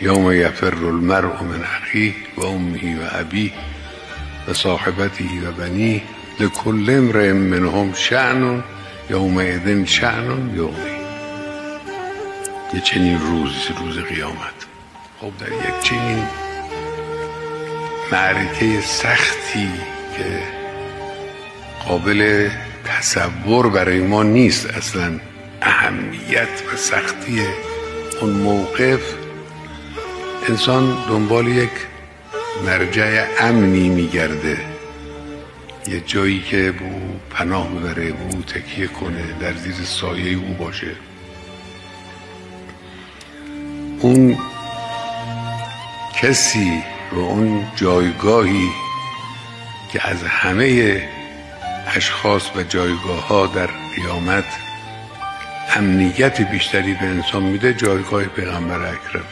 یوم یفر المرء من اخیه و امه و ابیه و صاحبته و بنیه لکل امرئ منهم شأن یومئذ شأن یغنیه. یه چنین روز قیامت. خب در یک چنین معرکه سختی که قابل تصور برای ما نیست اصلا اهمیت و سختی اون موقف، انسان دنبال یک مرجع امنی میگرده، یه جایی که به او پناه ببره، به او تکیه کنه، در زیر سایه او باشه. اون کسی و اون جایگاهی که از همه اشخاص و جایگاه ها در قیامت امنیت بیشتری به انسان میده، جایگاه پیغمبر اکرم.